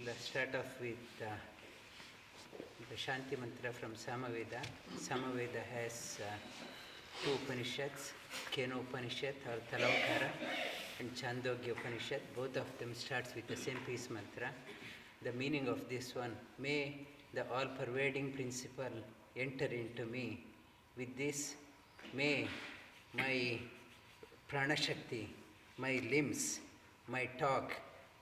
We'll start off with the Shanti Mantra from Samaveda. Samaveda has two Upanishads, Kena Upanishad or Talamkara and Chandogya Upanishad. Both of them starts with the same peace mantra. The meaning of this one, may the all-pervading principle enter into me. With this, may my prana shakti, my limbs, my talk,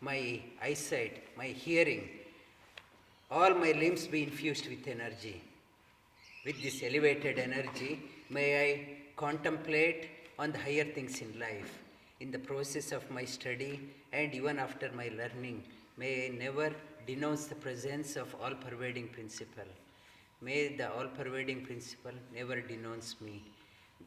my eyesight, my hearing, all my limbs be infused with energy. With this elevated energy, may I contemplate on the higher things in life. In the process of my study and even after my learning, may I never denounce the presence of all-pervading principle. May the all-pervading principle never denounce me.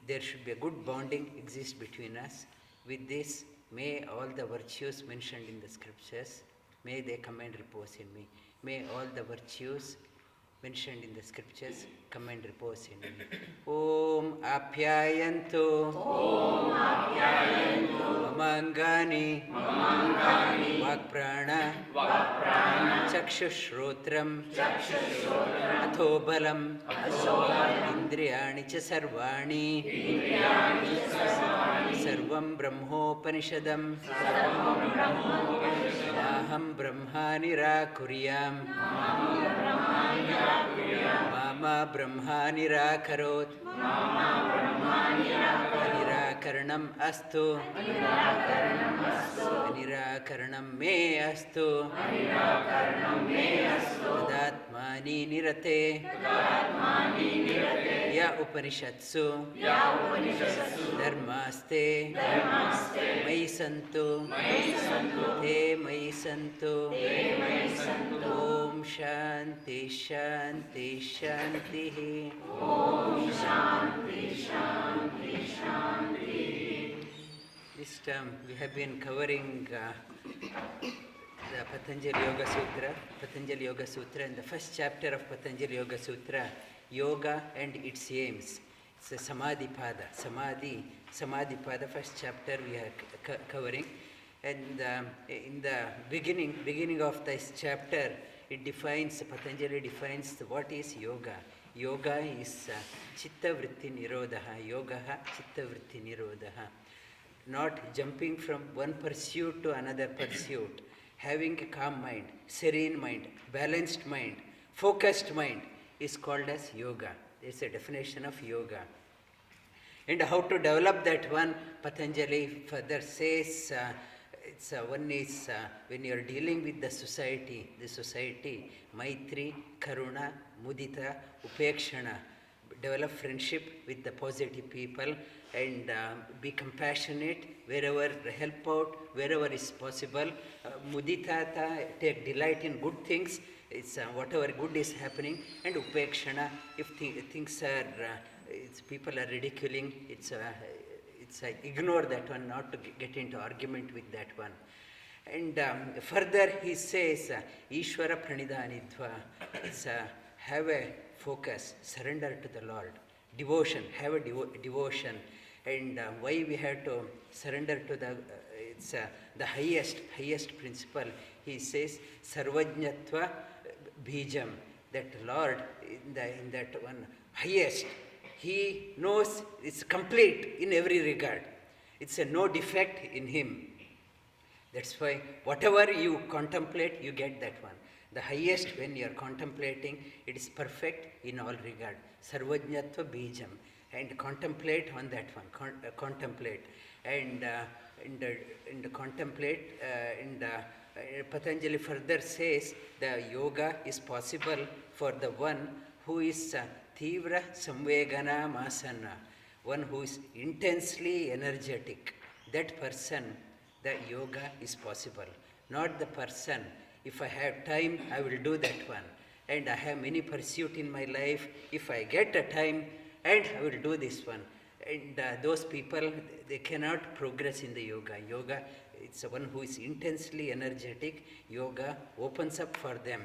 There should be a good bonding exist between us. With this, may all the virtues mentioned in the scriptures, may they come and repose in me. May all the virtues mentioned in the scriptures come and repose in me. Om Apyayantu. Om Apyayantu. Mamangani. Mamangani. Vakprana. Vakprana. Chakshushrotram. Chakshushrotram. Athobalam. Athobalam. Indriyani cha sarvani. Indriyani cha sarvani. Sarvam Brahmopanishadam. Sarvam Brahmopanishadam. Aham Brahma nirakuryam. Mama Brahma nirakarot. Nirakaranam astu. Nirakaranam me astu. Tadatmani nirate. Ya Upanishatsu. Dharmaste. Mai santu. Te mai santu. Om Shanti Shanti Shanti. Om Shanti Shanti Shanti. This term we have been covering the Patanjali Yoga Sutra. Patanjali Yoga Sutra, and the first chapter of Patanjali Yoga Sutra, Yoga and its aims. It's a Samadhi Pada. Samadhi Pada, first chapter we are covering. And in the beginning of this chapter, Patanjali defines what is yoga. Yoga is chitta vritti nirodha. Yoga chitta vritti nirodha. Not jumping from one pursuit to another pursuit. Having a calm mind, serene mind, balanced mind, focused mind is called as yoga. It's a definition of yoga. And how to develop that one, Patanjali further says, one is when you are dealing with the society, Maitri, Karuna, Mudita, Upekshana. Develop friendship with the positive people and be compassionate wherever, help out wherever is possible. Mudita, take delight in good things. It's whatever good is happening. And Upekshana, if things are, people are ridiculing, it's ignore that one, not to get into argument with that one. And further he says, Ishvara Pranidhanidva, it's have a focus, surrender to the Lord. Devotion, have a devotion. And why we have to surrender to the highest principle. He says, Sarvajñatva Bijam, that Lord, in that one, highest, He knows it's complete in every regard. It's a no defect in Him. That's why whatever you contemplate, you get that one. The highest, when you are contemplating, it is perfect in all regard. Sarvajñatva Bijam. And contemplate on that one. Contemplate. And contemplate. Patanjali further says the yoga is possible for the one who is Tivra Samvegana Masana, one who is intensely energetic. That person, the yoga is possible. Not the person, if I have time, I will do that one. And I have many pursuits in my life. If I get a time, and I will do this one. And those people, they cannot progress in the yoga. Yoga, it's one who is intensely energetic. Yoga opens up for them.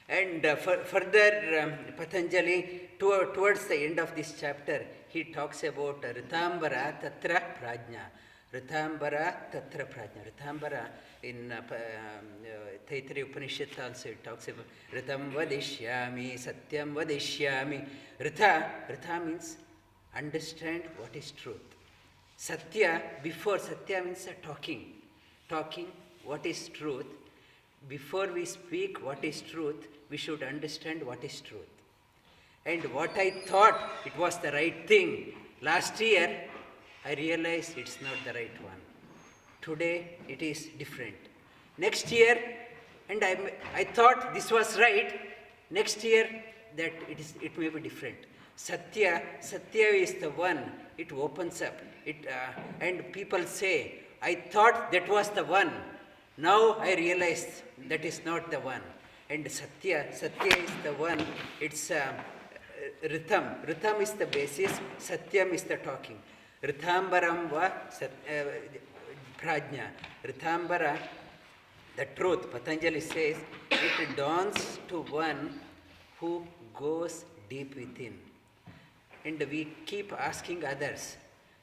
And further, Patanjali, towards the end of this chapter, he talks about Ritambara Tatra Prajna. Ritambara Tatra Prajna. Ritambara in Taittiriya Upanishad also it talks about Ritam Vadishyami, Satyam Vadishyami. Rita means understand what is truth. Satya, before Satya means talking, what is truth. Before we speak what is truth, we should understand what is truth. And what I thought it was the right thing last year, I realized it's not the right one. Today it is different. Next year, and I thought this was right. Next year, that it may be different. Satya is the one. It opens up. And people say, I thought that was the one. Now I realized that is not the one. And Satya is the one. It's Ritam. Ritam is the basis. Satyam is the talking. Ritambaram va prajna. Ritambara, the truth. Patanjali says, it dawns to one who goes deep within. And we keep asking others,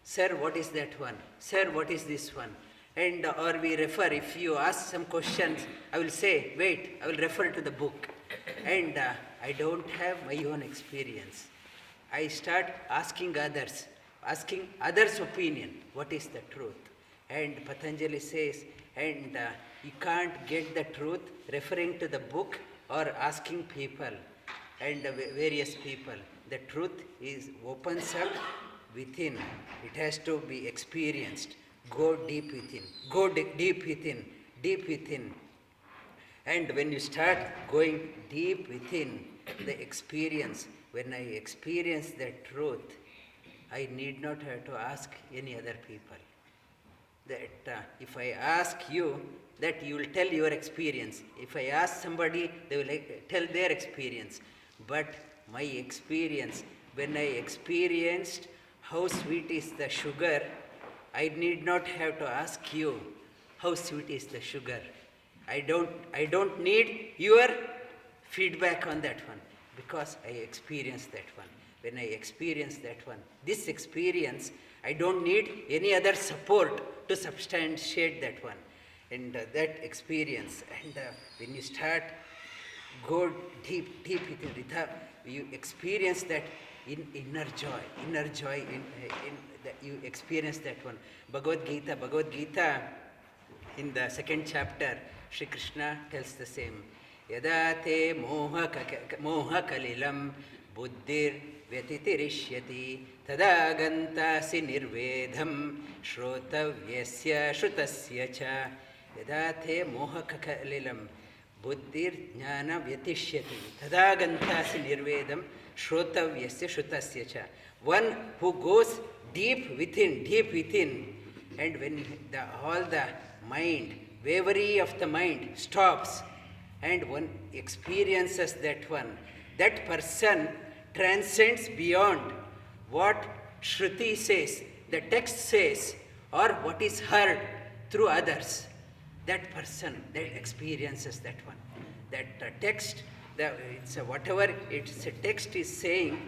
sir, what is that one? Sir, what is this one? And or we refer, if you ask some questions, I will say, wait, I will refer to the book. And I don't have my own experience. I start asking others' opinion, what is the truth? And Patanjali says, and you can't get the truth referring to the book or asking people and various people. The truth opens up within. It has to be experienced. Go deep within. Go deep within. And when you start going deep within the experience, when I experience the truth, I need not have to ask any other people. That if I ask you, that you will tell your experience. If I ask somebody, they will tell their experience. But my experience, when I experienced how sweet is the sugar, I need not have to ask you how sweet is the sugar. I don't need your feedback on that one, because I experienced that one. When I experience that one, this experience, I don't need any other support to substantiate that one. And that experience, and when you start go deep within Ritha, you experience that inner joy, you experience that one. Bhagavad Gita, in the second chapter, Shri Krishna tells the same. Yada te moha kalilam buddhir vyatitirishyati tada gantasi nirvedham shrotavyasya shrutasya cha. Yada te moha kalilam buddhir jnana vyatishyati tada gantasi nirvedham shrotavyasya shrutasya cha. One who goes deep within, and when all the mind, wavery of the mind stops, and one experiences that one, that person transcends beyond what Shruti says, the text says, or what is heard through others. That person that experiences that one. That text, whatever it's a text is saying,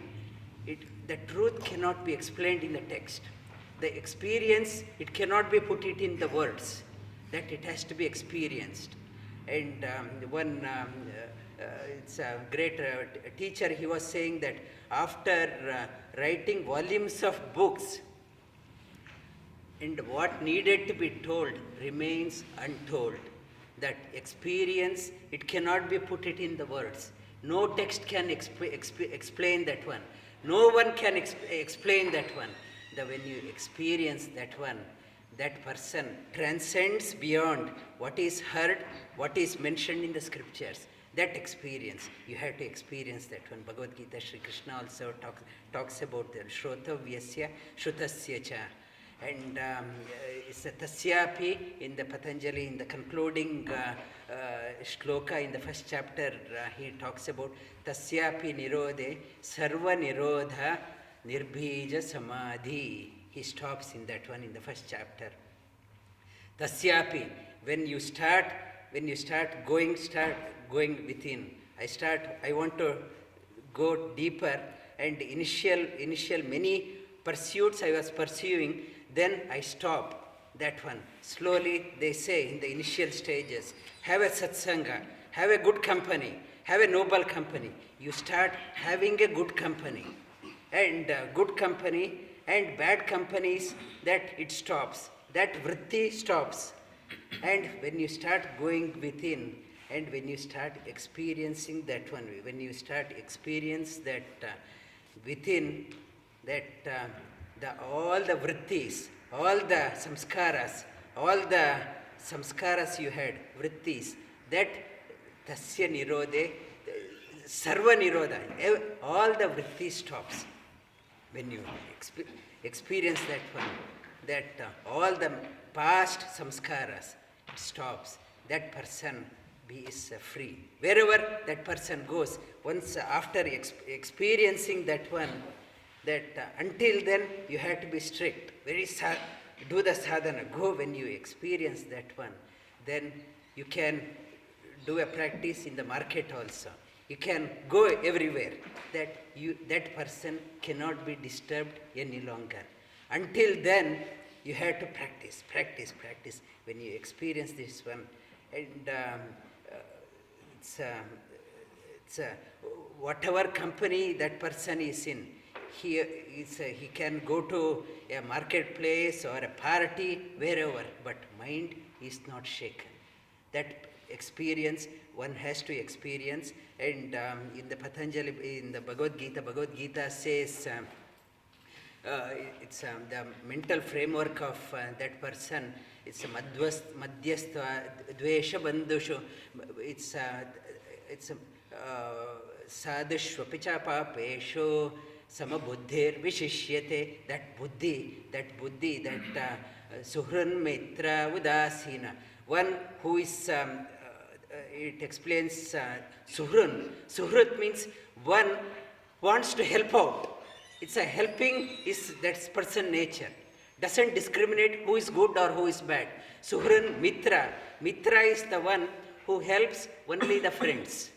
the truth cannot be explained in the text. The experience, it cannot be put it in the words. That it has to be experienced. And it's a great teacher, he was saying that after writing volumes of books, and what needed to be told remains untold. That experience, it cannot be put it in the words. No text can explain that one. No one can explain that one. When you experience that one, that person transcends beyond what is heard, what is mentioned in the scriptures. That experience, you have to experience that one. Bhagavad Gita, Shri Krishna also talks about the Shrotavyasya Shrutasya cha. And it's a Tasyapi in the Patanjali, in the concluding shloka in the first chapter, he talks about Tasyapi Nirodhe Sarva Nirodha Nirbhija Samadhi. He stops in that one in the first chapter. Tasyapi, when you start going within, I want to go deeper, and initial many pursuits I was pursuing, then I stop. that one. Slowly they say in the initial stages, have a satsanga, have a good company, have a noble company. You start having a good company. And good company and bad companies, that it stops. That vritti stops. And when you start going within, and when you start experiencing that one, when you start experience that within, that all the vrittis, all the samskaras you had, vrittis, that tasya nirode, sarva nirodha, all the vritti stops. When you experience that one, that all the past samskaras, it stops. That person is free. Wherever that person goes, once after experiencing that one, that until then you have to be strict, do the sadhana, go when you experience that one, then you can do a practice in the market also. You can go everywhere. That person cannot be disturbed any longer. Until then, you have to practice. When you experience this one, and whatever company that person is in, he can go to a marketplace or a party, wherever, but mind is not shaken. That experience one has to experience. And in the Patanjali, in the Bhagavad Gita says it's the mental framework of that person. It's a madhyastha dvesha bandhushu. It's sadhishva picha papeshu samabuddhir vishishyate. That buddhi, that suhran mitra udasina. One who is it explains suhrun. Suhrut means one wants to help out. It's a helping is that person nature. Doesn't discriminate who is good or who is bad. Suhrun mitra. Mitra is the one who helps only the friends.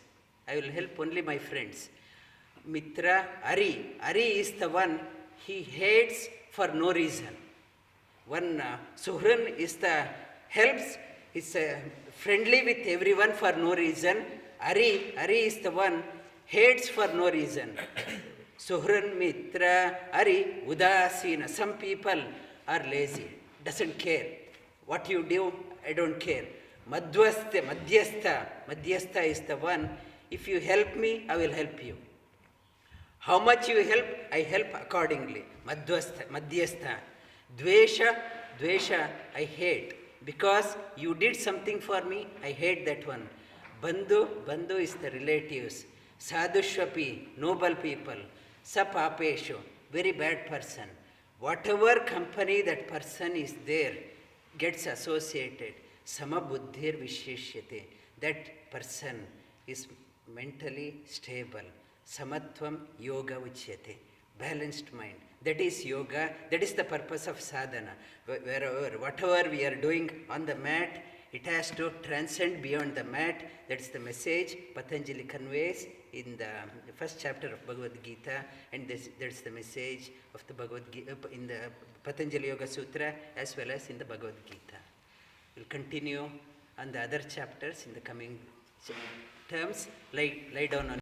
I will help only my friends. Mitra, Ari. Ari is the one he hates for no reason. One Suhrun is the helps, is friendly with everyone for no reason. Ari is the one hates for no reason. Suhran Mitra Ari Udasina. Some people are lazy, doesn't care. What you do, I don't care. Madhyastha is the one, if you help me, I will help you. How much you help, I help accordingly. Madhyastha. Dvesha, I hate. Because you did something for me, I hate that one. Bandhu is the relatives. Sadhushvapi, noble people. Sapapeshu, very bad person. Whatever company that person is there, gets associated. Samabuddhir vishishyate. That person is mentally stable. Samatvam yoga uchyate. Balanced mind. That is yoga. That is the purpose of sadhana. Whatever we are doing on the mat, it has to transcend beyond the mat. That's the message Patanjali conveys in the first chapter of Bhagavad Gita, and that's the message of the Bhagavad Gita in the Patanjali Yoga Sutra as well as in the Bhagavad Gita. We'll continue on the other chapters in the coming terms. Lie down on